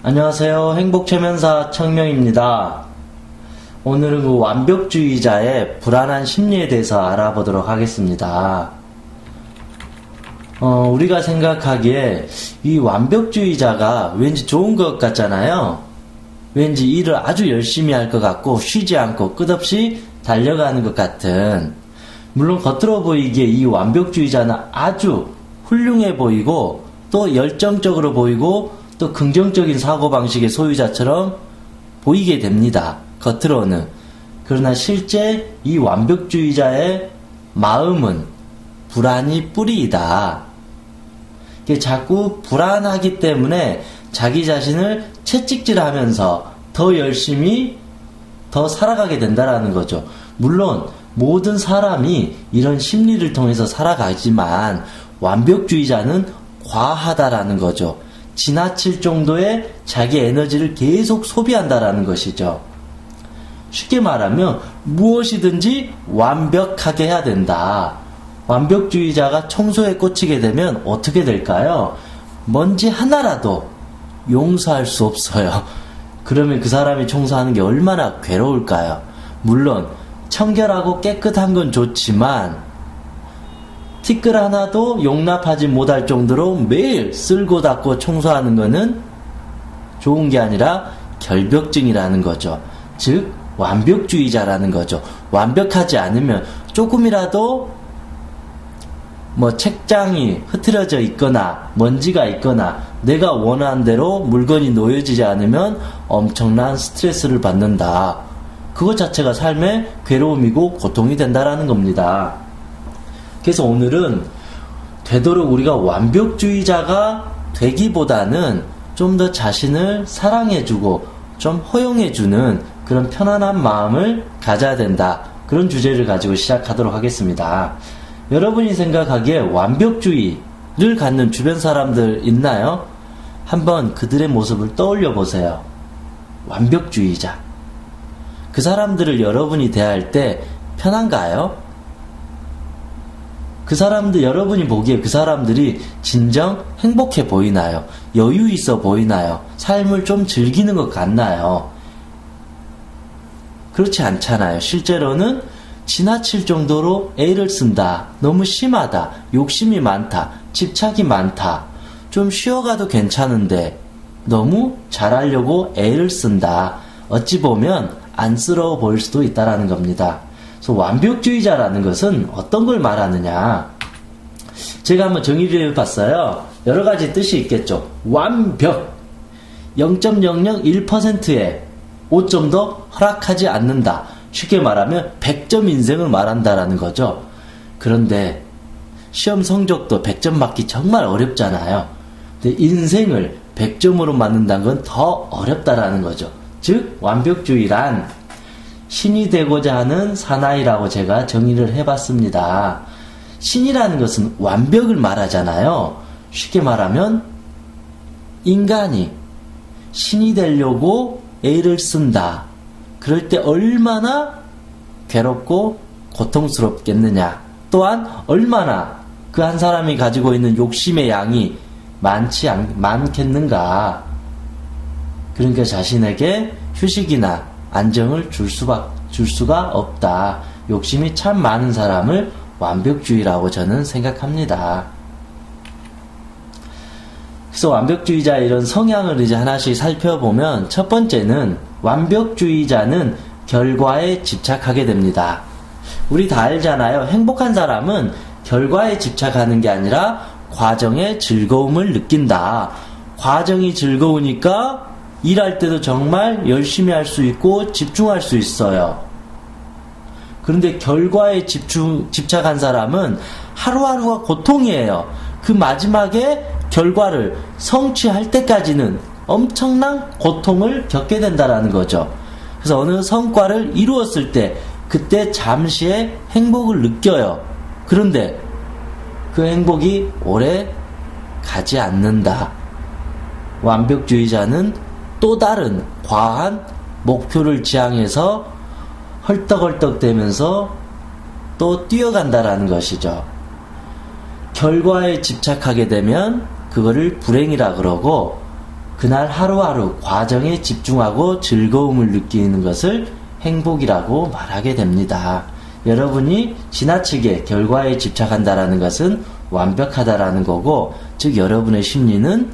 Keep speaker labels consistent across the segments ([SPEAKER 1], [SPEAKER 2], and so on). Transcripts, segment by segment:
[SPEAKER 1] 안녕하세요. 행복최면사 청명입니다. 오늘은 그 완벽주의자의 불안한 심리에 대해서 알아보도록 하겠습니다. 우리가 생각하기에 이 완벽주의자가 왠지 좋은 것 같잖아요. 왠지 일을 아주 열심히 할 것 같고 쉬지 않고 끝없이 달려가는 것 같은, 물론 겉으로 보이기에 이 완벽주의자는 아주 훌륭해 보이고 또 열정적으로 보이고 또 긍정적인 사고방식의 소유자처럼 보이게 됩니다. 겉으로는. 그러나 실제 이 완벽주의자의 마음은 불안이 뿌리이다. 자꾸 불안하기 때문에 자기 자신을 채찍질하면서 더 열심히 더 살아가게 된다라는 거죠. 물론 모든 사람이 이런 심리를 통해서 살아가지만 완벽주의자는 과하다라는 거죠. 지나칠 정도의 자기 에너지를 계속 소비한다라는 것이죠. 쉽게 말하면 무엇이든지 완벽하게 해야 된다. 완벽주의자가 청소에 꽂히게 되면 어떻게 될까요? 먼지 하나라도 용서할 수 없어요. 그러면 그 사람이 청소하는 게 얼마나 괴로울까요? 물론 청결하고 깨끗한 건 좋지만 티끌 하나도 용납하지 못할 정도로 매일 쓸고 닦고 청소하는 것은 좋은 게 아니라 결벽증이라는 거죠. 즉 완벽주의자라는 거죠. 완벽하지 않으면 조금이라도 책장이 흐트러져 있거나 먼지가 있거나 내가 원하는 대로 물건이 놓여지지 않으면 엄청난 스트레스를 받는다. 그것 자체가 삶의 괴로움이고 고통이 된다라는 겁니다. 그래서 오늘은 되도록 우리가 완벽주의자가 되기보다는 좀 더 자신을 사랑해주고 좀 허용해주는 그런 편안한 마음을 가져야 된다. 그런 주제를 가지고 시작하도록 하겠습니다. 여러분이 생각하기에 완벽주의를 갖는 주변 사람들 있나요? 한번 그들의 모습을 떠올려 보세요. 완벽주의자. 그 사람들을 여러분이 대할 때 편한가요? 그 사람들, 여러분이 보기에 그 사람들이 진정 행복해 보이나요? 여유 있어 보이나요? 삶을 좀 즐기는 것 같나요? 그렇지 않잖아요. 실제로는 지나칠 정도로 애를 쓴다. 너무 심하다. 욕심이 많다. 집착이 많다. 좀 쉬어가도 괜찮은데 너무 잘하려고 애를 쓴다. 어찌 보면 안쓰러워 보일 수도 있다라는 겁니다. 그래서 완벽주의자라는 것은 어떤 걸 말하느냐. 제가 한번 정의를 해봤어요. 여러 가지 뜻이 있겠죠. 완벽. 0.001%의 5점도 허락하지 않는다. 쉽게 말하면 100점 인생을 말한다라는 거죠. 그런데 시험 성적도 100점 맞기 정말 어렵잖아요. 근데 인생을 100점으로 맞는다는 건 더 어렵다라는 거죠. 즉 완벽주의란 신이 되고자 하는 사나이라고 제가 정의를 해봤습니다. 신이라는 것은 완벽을 말하잖아요. 쉽게 말하면 인간이 신이 되려고 애를 쓴다. 그럴 때 얼마나 괴롭고 고통스럽겠느냐. 또한 얼마나 그 한 사람이 가지고 있는 욕심의 양이 많겠는가. 그러니까 자신에게 휴식이나 안정을 줄 수가 없다. 욕심이 참 많은 사람을 완벽주의라고 저는 생각합니다. 그래서 완벽주의자의 이런 성향을 이제 하나씩 살펴보면 첫 번째는 완벽주의자는 결과에 집착하게 됩니다. 우리 다 알잖아요. 행복한 사람은 결과에 집착하는 게 아니라 과정의 즐거움을 느낀다. 과정이 즐거우니까 일할 때도 정말 열심히 할 수 있고 집중할 수 있어요. 그런데 결과에 집착한 사람은 하루하루가 고통이에요. 그 마지막에 결과를 성취할 때까지는 엄청난 고통을 겪게 된다는 거죠. 그래서 어느 성과를 이루었을 때 그때 잠시의 행복을 느껴요. 그런데 그 행복이 오래 가지 않는다. 완벽주의자는 또 다른 과한 목표를 지향해서 헐떡헐떡대면서 또 뛰어간다라는 것이죠. 결과에 집착하게 되면 그거를 불행이라 그러고 그날 하루하루 과정에 집중하고 즐거움을 느끼는 것을 행복이라고 말하게 됩니다. 여러분이 지나치게 결과에 집착한다라는 것은 완벽하다라는 거고, 즉 여러분의 심리는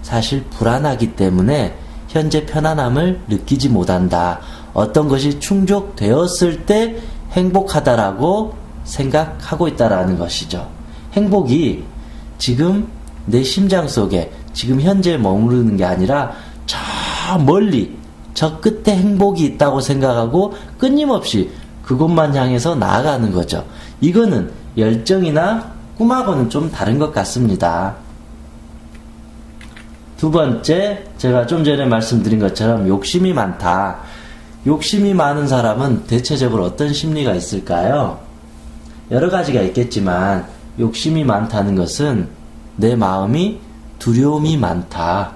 [SPEAKER 1] 사실 불안하기 때문에 현재 편안함을 느끼지 못한다. 어떤 것이 충족되었을 때 행복하다라고 생각하고 있다라는 것이죠. 행복이 지금 내 심장 속에 지금 현재 머무르는 게 아니라 저 멀리 저 끝에 행복이 있다고 생각하고 끊임없이 그곳만 향해서 나아가는 거죠. 이거는 열정이나 꿈하고는 좀 다른 것 같습니다. 두 번째, 제가 좀 전에 말씀드린 것처럼 욕심이 많다. 욕심이 많은 사람은 대체적으로 어떤 심리가 있을까요? 여러 가지가 있겠지만 욕심이 많다는 것은 내 마음이 두려움이 많다.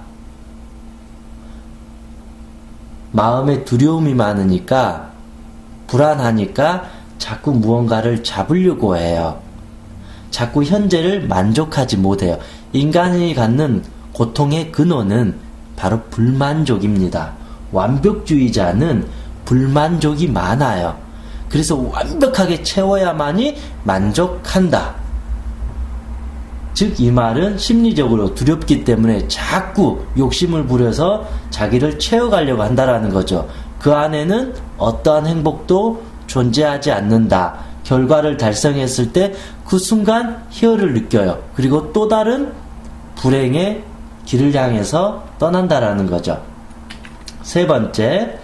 [SPEAKER 1] 마음에 두려움이 많으니까 불안하니까 자꾸 무언가를 잡으려고 해요. 자꾸 현재를 만족하지 못해요. 인간이 갖는 고통의 근원은 바로 불만족입니다. 완벽주의자는 불만족이 많아요. 그래서 완벽하게 채워야만이 만족한다. 즉 이 말은 심리적으로 두렵기 때문에 자꾸 욕심을 부려서 자기를 채워가려고 한다라는 거죠. 그 안에는 어떠한 행복도 존재하지 않는다. 결과를 달성했을 때 그 순간 희열을 느껴요. 그리고 또 다른 불행의 길을 향해서 떠난다라는 거죠. 세 번째,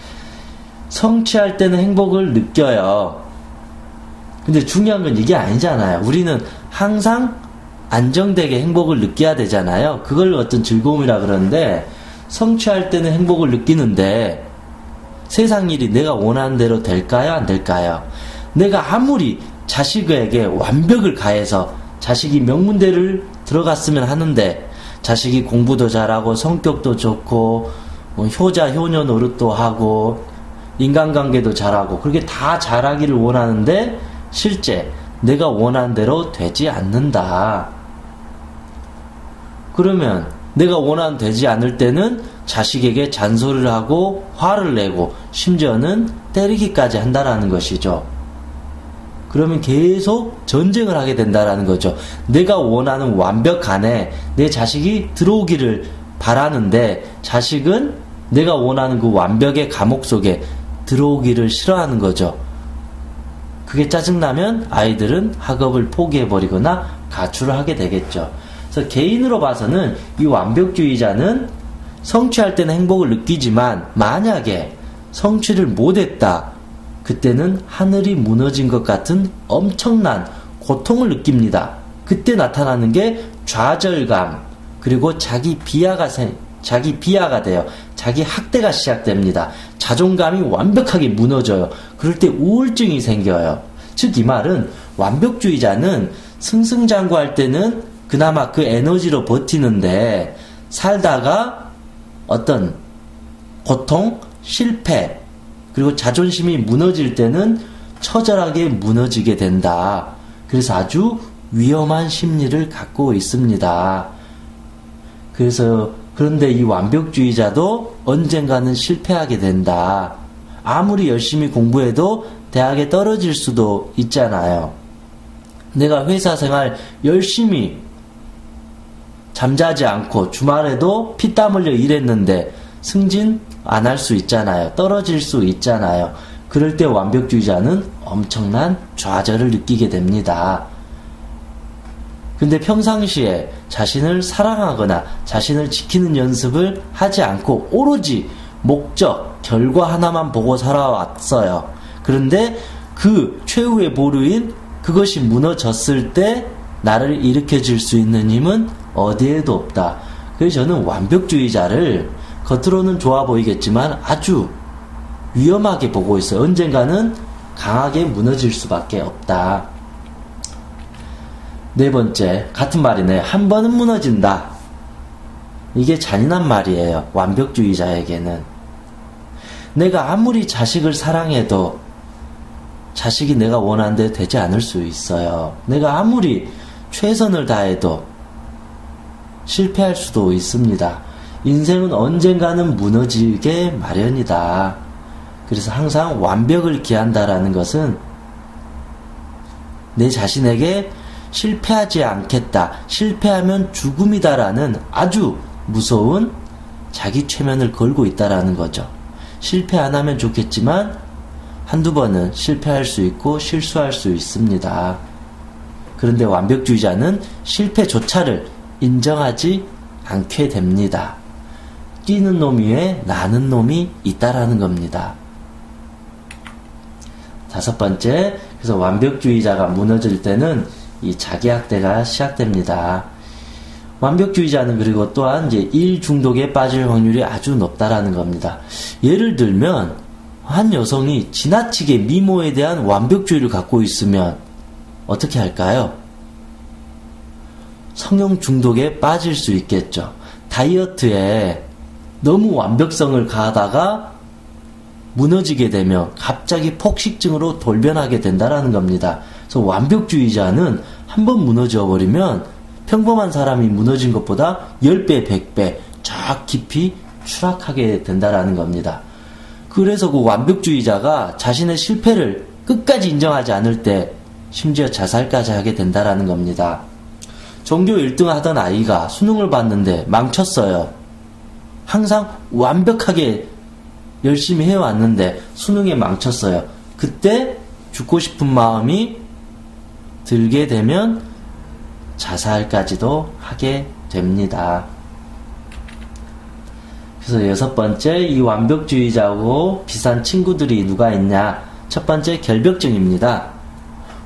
[SPEAKER 1] 성취할 때는 행복을 느껴요. 근데 중요한 건 이게 아니잖아요. 우리는 항상 안정되게 행복을 느껴야 되잖아요. 그걸 어떤 즐거움이라 그러는데, 성취할 때는 행복을 느끼는데 세상 일이 내가 원하는 대로 될까요? 안 될까요? 내가 아무리 자식에게 완벽을 가해서 자식이 명문대를 들어갔으면 하는데, 자식이 공부도 잘하고 성격도 좋고 효자 효녀 노릇도 하고 인간관계도 잘하고 그렇게 다 잘하기를 원하는데 실제 내가 원하는 대로 되지 않는다. 그러면 내가 원하는 되지 않을 때는 자식에게 잔소리를 하고 화를 내고 심지어는 때리기까지 한다라는 것이죠. 그러면 계속 전쟁을 하게 된다라는 거죠. 내가 원하는 완벽 안에 내 자식이 들어오기를 바라는데 자식은 내가 원하는 그 완벽의 감옥 속에 들어오기를 싫어하는 거죠. 그게 짜증나면 아이들은 학업을 포기해버리거나 가출을 하게 되겠죠. 그래서 개인으로 봐서는 이 완벽주의자는 성취할 때는 행복을 느끼지만 만약에 성취를 못했다. 그때는 하늘이 무너진 것 같은 엄청난 고통을 느낍니다. 그때 나타나는 게 좌절감, 그리고 자기 비하가 돼요. 자기 학대가 시작됩니다. 자존감이 완벽하게 무너져요. 그럴 때 우울증이 생겨요. 즉 이 말은 완벽주의자는 승승장구할 때는 그나마 그 에너지로 버티는데 살다가 어떤 고통, 실패, 그리고 자존심이 무너질 때는 처절하게 무너지게 된다. 그래서 아주 위험한 심리를 갖고 있습니다. 그런데 이 완벽주의자도 언젠가는 실패하게 된다. 아무리 열심히 공부해도 대학에 떨어질 수도 있잖아요. 내가 회사 생활 열심히 잠자지 않고 주말에도 피땀 흘려 일했는데 승진 안 할 수 있잖아요. 떨어질 수 있잖아요. 그럴 때 완벽주의자는 엄청난 좌절을 느끼게 됩니다. 근데 평상시에 자신을 사랑하거나 자신을 지키는 연습을 하지 않고 오로지 목적, 결과 하나만 보고 살아왔어요. 그런데 그 최후의 보루인 그것이 무너졌을 때 나를 일으켜줄 수 있는 힘은 어디에도 없다. 그래서 저는 완벽주의자를 겉으로는 좋아 보이겠지만 아주 위험하게 보고 있어요. 언젠가는 강하게 무너질 수밖에 없다. 네 번째, 같은 말이네. 한 번은 무너진다. 이게 잔인한 말이에요. 완벽주의자에게는. 내가 아무리 자식을 사랑해도 자식이 내가 원하는 대로 되지 않을 수 있어요. 내가 아무리 최선을 다해도 실패할 수도 있습니다. 인생은 언젠가는 무너지게 마련이다. 그래서 항상 완벽을 기한다라는 것은 내 자신에게 실패하지 않겠다, 실패하면 죽음이다라는 아주 무서운 자기 최면을 걸고 있다라는 거죠. 실패 안 하면 좋겠지만 한두 번은 실패할 수 있고 실수할 수 있습니다. 그런데 완벽주의자는 실패조차를 인정하지 않게 됩니다. 뛰는 놈 위에 나는 놈이 있다라는 겁니다. 5번째, 그래서 완벽주의자가 무너질 때는 이 자기학대가 시작됩니다. 완벽주의자는 그리고 또한 이제 일 중독에 빠질 확률이 아주 높다라는 겁니다. 예를 들면 한 여성이 지나치게 미모에 대한 완벽주의를 갖고 있으면 어떻게 할까요? 성형 중독에 빠질 수 있겠죠. 다이어트에 너무 완벽성을 가하다가 무너지게 되면 갑자기 폭식증으로 돌변하게 된다라는 겁니다. 그래서 완벽주의자는 한번 무너져 버리면 평범한 사람이 무너진 것보다 10배, 100배 쫙 깊이 추락하게 된다라는 겁니다. 그래서 그 완벽주의자가 자신의 실패를 끝까지 인정하지 않을 때 심지어 자살까지 하게 된다라는 겁니다. 전교 1등 하던 아이가 수능을 봤는데 망쳤어요. 항상 완벽하게 열심히 해왔는데 수능에 망쳤어요. 그때 죽고 싶은 마음이 들게 되면 자살까지도 하게 됩니다. 그래서 6번째, 이 완벽주의자하고 비슷한 친구들이 누가 있냐? 첫 번째, 결벽증입니다.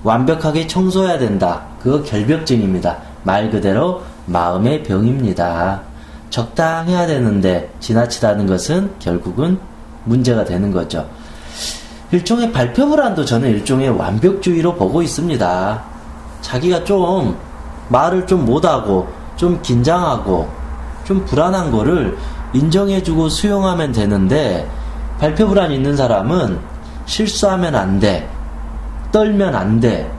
[SPEAKER 1] 완벽하게 청소해야 된다. 그거 결벽증입니다. 말 그대로 마음의 병입니다. 적당해야 되는데 지나치다는 것은 결국은 문제가 되는 거죠. 일종의 발표불안도 저는 일종의 완벽주의로 보고 있습니다. 자기가 좀 말을 좀 못하고 좀 긴장하고 좀 불안한 거를 인정해주고 수용하면 되는데, 발표불안 있는 사람은 실수하면 안 돼, 떨면 안 돼,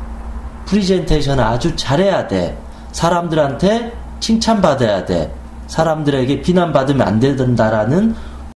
[SPEAKER 1] 프리젠테이션을 아주 잘해야 돼, 사람들한테 칭찬받아야 돼, 사람들에게 비난받으면 안 된다라는